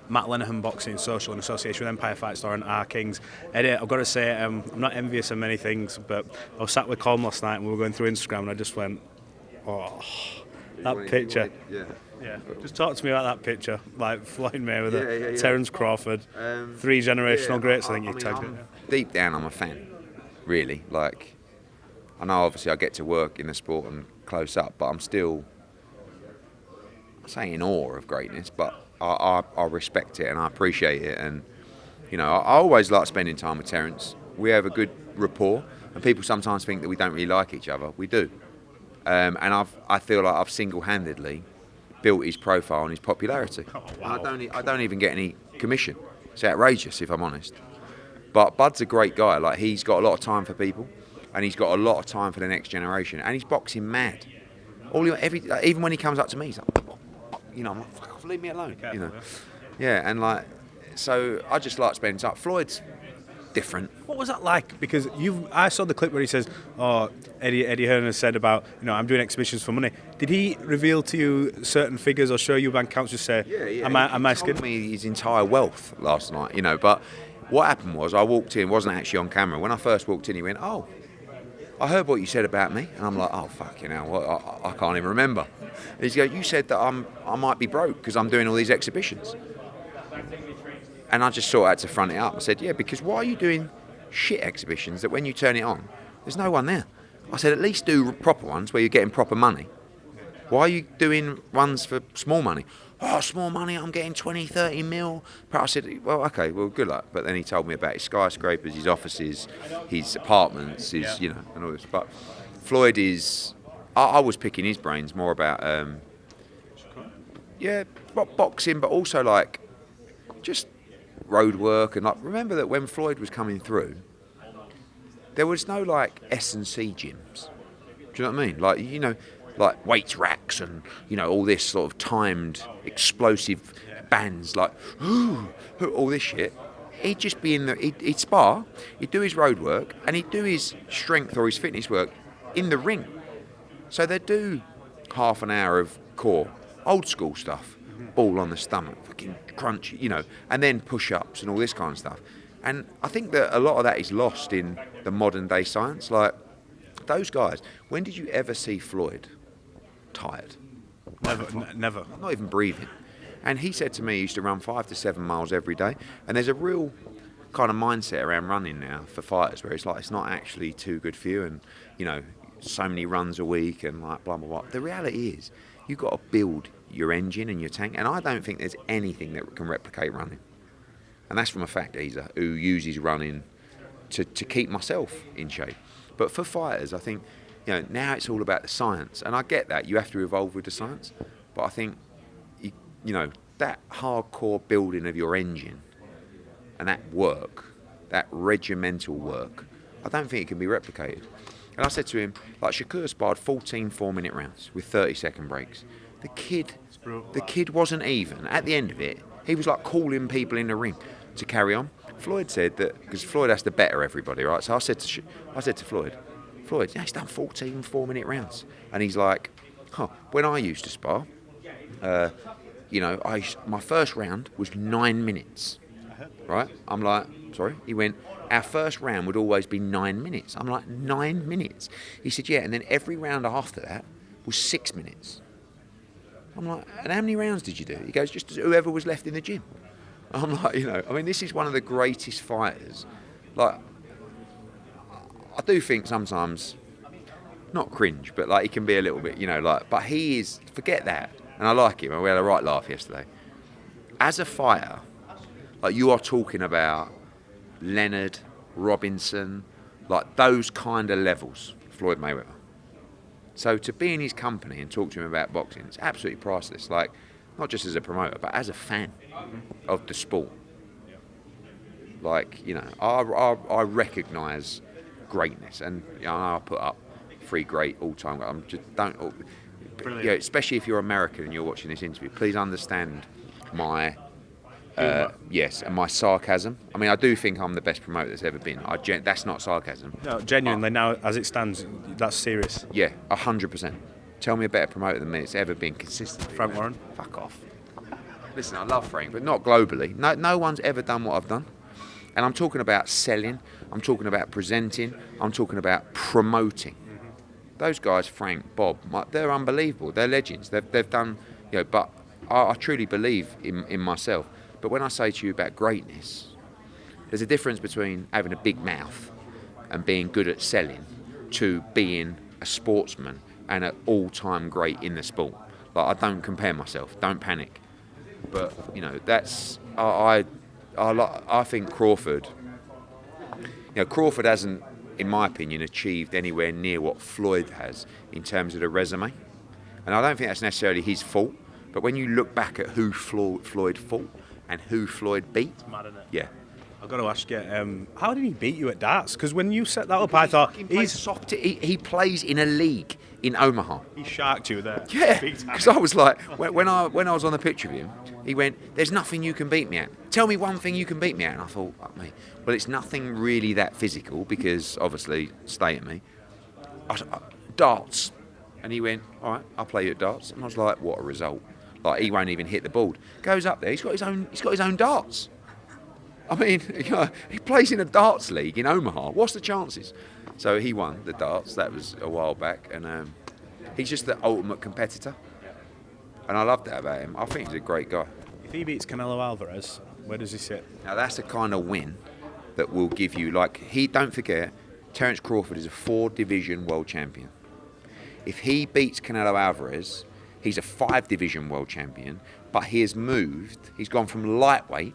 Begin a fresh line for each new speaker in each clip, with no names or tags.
Matt Lenihan Boxing Social in association with Empire Fight Store and R Kings. Eddie, I've got to say, I'm not envious of many things, but I was sat with Colm last night and we were going through Instagram and I just went, oh, that picture. Yeah. Just talk to me about that picture, like Floyd Mayweather, Terence Crawford, 3 generational greats. I think you tagged it.
Deep down, I'm a fan, really. Like, I know obviously I get to work in the sport and close up, but I'm still, I say in awe of greatness, but I respect it and I appreciate it. And you know, I always like spending time with Terence. We have a good rapport, and people sometimes think that we don't really like each other. We do, and I feel like I've single-handedly built his profile and his popularity.
Oh, wow.
I don't even get any commission. It's outrageous, if I'm honest. But Bud's a great guy. Like, he's got a lot of time for people, and he's got a lot of time for the next generation, and he's boxing mad. Even when he comes up to me, he's like, you know, I'm like, fuck off, leave me alone. You know, yeah, and like, so I just like spending time. Floyd's different.
What was that like? Because I saw the clip where he says, "Oh, Eddie Hearn has said about, you know, I'm doing exhibitions for money." Did he reveal to you certain figures or show you bank accounts? Just say,
Yeah.
"Am I scared?"
He told me his entire wealth last night, you know. But what happened was, I walked in, wasn't actually on camera. When I first walked in, he went, "Oh, I heard what you said about me," and I'm like, "Oh, fuck, you know, I can't even remember." And he goes, "You said that I might be broke because I'm doing all these exhibitions." And I just sort of had to front it up. I said, "Yeah, because why are you doing shit exhibitions that when you turn it on, there's no one there?" I said, "At least do proper ones where you're getting proper money. Why are you doing ones for small money?" "Oh, small money, I'm getting 20, 30 mil. But I said, "Well, okay, well, good luck." But then he told me about his skyscrapers, his offices, his apartments, his, you know, and all this. But Floyd is, I was picking his brains more about, boxing, but also like just road work. And like, remember that when Floyd was coming through, there was no like S&C gyms. Do you know what I mean? Like, you know, like weights racks and, you know, all this sort of timed explosive bands, like all this shit. He'd just be he'd spar, he'd do his road work, and he'd do his strength or his fitness work in the ring. So they'd do half an hour of core, old school stuff, ball on the stomach, fucking crunch, you know, and then push-ups and all this kind of stuff. And I think that a lot of that is lost in the modern day science. Like, those guys, when did you ever see Floyd tired?
Never.
Not even breathing. And he said to me he used to run 5 to 7 miles every day. And there's a real kind of mindset around running now for fighters where it's like, it's not actually too good for you, and, you know, so many runs a week and like blah, blah, blah. The reality is, you've got to build your engine and your tank, and I don't think there's anything that can replicate running. And that's from a fat geezer who uses running to keep myself in shape. But for fighters, I think, you know, now it's all about the science, and I get that you have to evolve with the science, but I think, you know, that hardcore building of your engine and that work, that regimental work, I don't think it can be replicated. And I said to him, like, Shakur sparred 14 4-minute rounds with 30-second breaks. The kid wasn't even, at the end of it, he was like calling people in the ring to carry on. Floyd said that, because Floyd has to better everybody, right? So I said to Floyd, yeah, he's done 14 4-minute rounds. And he's like, when I used to spar, you know, my first round was 9 minutes, right? I'm like, sorry? He went, our first round would always be 9 minutes. I'm like, 9 minutes? He said, yeah, and then every round after that was 6 minutes. I'm like, and how many rounds did you do? He goes, just whoever was left in the gym. I'm like, you know, I mean, this is one of the greatest fighters. Like, I do think sometimes, not cringe, but like he can be a little bit, you know, like, but he is, forget that. And I like him, and we had a right laugh yesterday. As a fighter, like, you are talking about Leonard, Robinson, like those kind of levels, Floyd Mayweather. So to be in his company and talk to him about boxing, it's absolutely priceless. Like, not just as a promoter, but as a fan of the sport. Like, you know, I recognise greatness, and you know, I put up 3 great all-time. I'm just yeah, especially if you're American and you're watching this interview, please understand my yes, and my sarcasm. I mean, I do think I'm the best promoter that's ever been. That's not sarcasm.
No, genuinely, now as it stands, that's serious.
Yeah, 100%. Tell me a better promoter than me that's ever been consistent.
Frank Warren.
Fuck off. Listen, I love Frank, but not globally. No one's ever done what I've done. And I'm talking about selling, I'm talking about presenting, I'm talking about promoting. Those guys, Frank, Bob, they're unbelievable. They're legends. They've done, but I truly believe in myself. But when I say to you about greatness, there's a difference between having a big mouth and being good at selling to being a sportsman and an all-time great in the sport. Like, I don't compare myself. Don't panic. But that's I think Crawford. Crawford hasn't, in my opinion, achieved anywhere near what Floyd has in terms of the resume, and I don't think that's necessarily his fault. But when you look back at who Floyd fought and who Floyd beat,
it's mad, isn't it?
Yeah.
I've got to ask you, how did he beat you at darts? Because when you set that up, I thought
he's soft. He plays in a league in Omaha.
He sharked you there.
Yeah, because I was like, when I was on the pitch with him, he went, "There's nothing you can beat me at. Tell me one thing you can beat me at." And I thought, mate, well, it's nothing really that physical because obviously, stay at me. Darts, and he went, "All right, I'll play you at darts." And I was like, "What a result! Like, he won't even hit the board." Goes up there, he's got his own darts. I mean, he plays in a darts league in Omaha. What's the chances? So he won the darts. That was a while back, and he's just the ultimate competitor. And I love that about him. I think he's a great guy.
If he beats Canelo Alvarez, where does he sit?
Now that's the kind of win that will give you, don't forget, Terence Crawford is a 4-division world champion. If he beats Canelo Alvarez, he's a 5-division world champion, but he's gone from lightweight,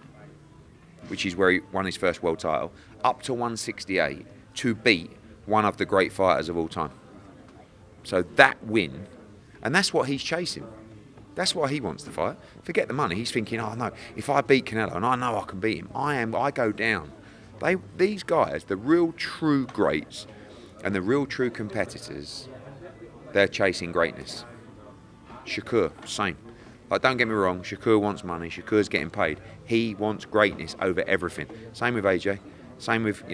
which is where he won his first world title, up to 168 to beat one of the great fighters of all time. So that win, and that's what he's chasing. That's why he wants to fight. Forget the money. He's thinking, oh no, if I beat Canelo, and I know I can beat him, I go down. These guys, the real true greats and the real true competitors, they're chasing greatness. Shakur, same. Don't get me wrong, Shakur wants money, Shakur's getting paid. He wants greatness over everything. Same with AJ. Same with,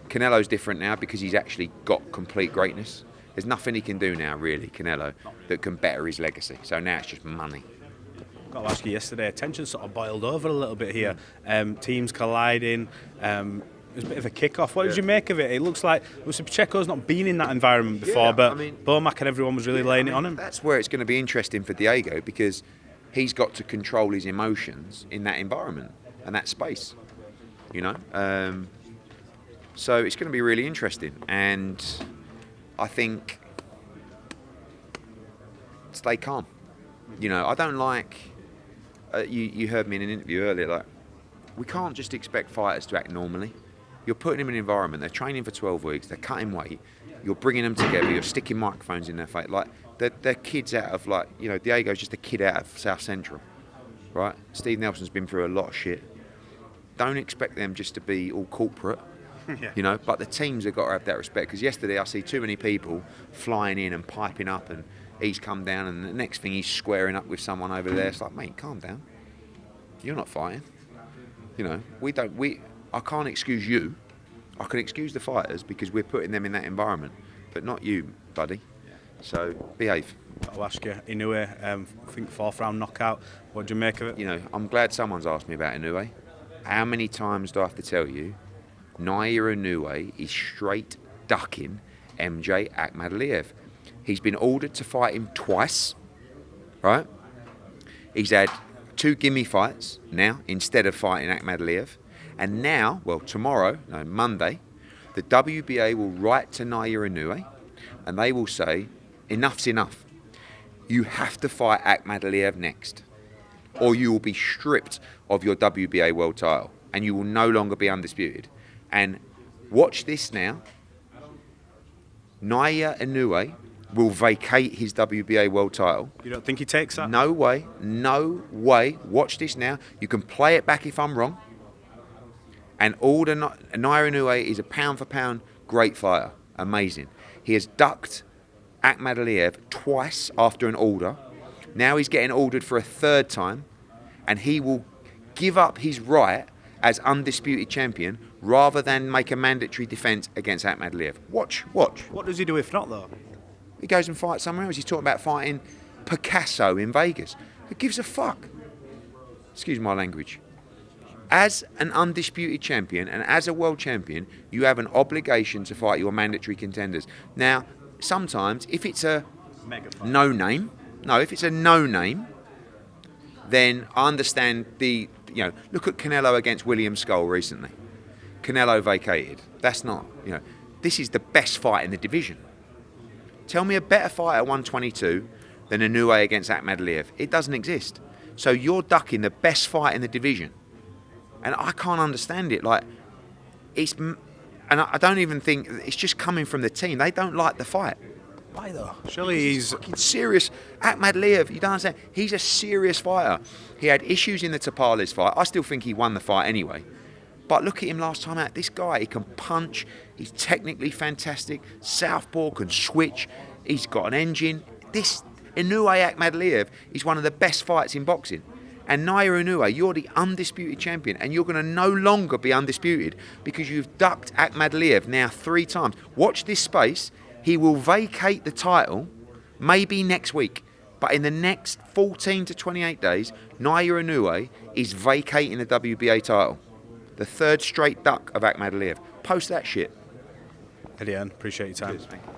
Canelo's different now because he's actually got complete greatness. There's nothing he can do now, really, Canelo, that can better his legacy. So now it's just money.
Got to ask you yesterday, tension sort of boiled over a little bit here. Teams colliding. It was a bit of a kick-off. What did you make of it? It looks like Pacheco's not been in that environment before, but Bomac and everyone was really laying it on him. That's
where it's going to be interesting for Diego because he's got to control his emotions in that environment and that space, So it's going to be really interesting, and I think stay calm. I don't like. You heard me in an interview earlier. We can't just expect fighters to act normally. You're putting them in an environment. They're training for 12 weeks. They're cutting weight. You're bringing them together. You're sticking microphones in their face. They're kids out of Diego's just a kid out of South Central, right? Steve Nelson's been through a lot of shit. Don't expect them just to be all corporate. Yeah. But the teams have got to have that respect because yesterday I see too many people flying in and piping up and he's come down and the next thing he's squaring up with someone over there. It's like, mate, calm down. You're not fighting. I can't excuse you. I can excuse the fighters because we're putting them in that environment, but not you, buddy. So behave.
I'll ask you, Inoue, I think 4th round knockout. What do you make of it?
I'm glad someone's asked me about Inoue. How many times do I have to tell you? Naoya Inoue is straight ducking MJ Akhmadaliev. He's been ordered to fight him twice, right? He's had 2 gimme fights now instead of fighting Akhmadaliev. And now, Monday, the WBA will write to Naoya Inoue and they will say, enough's enough. You have to fight Akhmadaliev next or you will be stripped of your WBA world title and you will no longer be undisputed. And watch this now. Naoya Inoue will vacate his WBA world title.
You don't think he takes that?
No way. No way. Watch this now. You can play it back if I'm wrong. And Naoya Inoue is a pound-for-pound great fighter. Amazing. He has ducked Akhmadaliev twice after an order. Now he's getting ordered for a 3rd time. And he will give up his right as undisputed champion rather than make a mandatory defence against Akhmadaliev. Watch.
What does he do if not, though?
He goes and fights somewhere else. He's talking about fighting Picasso in Vegas. Who gives a fuck? excuse my language, as an undisputed champion and as a world champion, you have an obligation to fight your mandatory contenders. Now, sometimes if it's a no-name, then I understand look at Canelo against William Skull recently. Canelo vacated. That's not, this is the best fight in the division. Tell me a better fight at 122 than Inoue against Akhmadaliev. It doesn't exist. So you're ducking the best fight in the division. And I can't understand it. I don't even think it's just coming from the team. They don't like the fight.
Why though? Surely he's
fucking serious. Akhmadaliev, you don't understand. He's a serious fighter. He had issues in the Tapales fight. I still think he won the fight anyway. But look at him last time out. This guy, he can punch. He's technically fantastic. Southpaw, can switch. He's got an engine. This Inoue Akhmadaliev is one of the best fights in boxing. And Naoya Inoue, you're the undisputed champion, and you're going to no longer be undisputed because you've ducked Akhmadaliev now 3 times. Watch this space. He will vacate the title maybe next week. But in the next 14 to 28 days, Naoya Inoue is vacating the WBA title. The 3rd straight duck of Akhmadaliev. Post that shit.
Eddie Hearn, appreciate your time.
Cheers, thank you.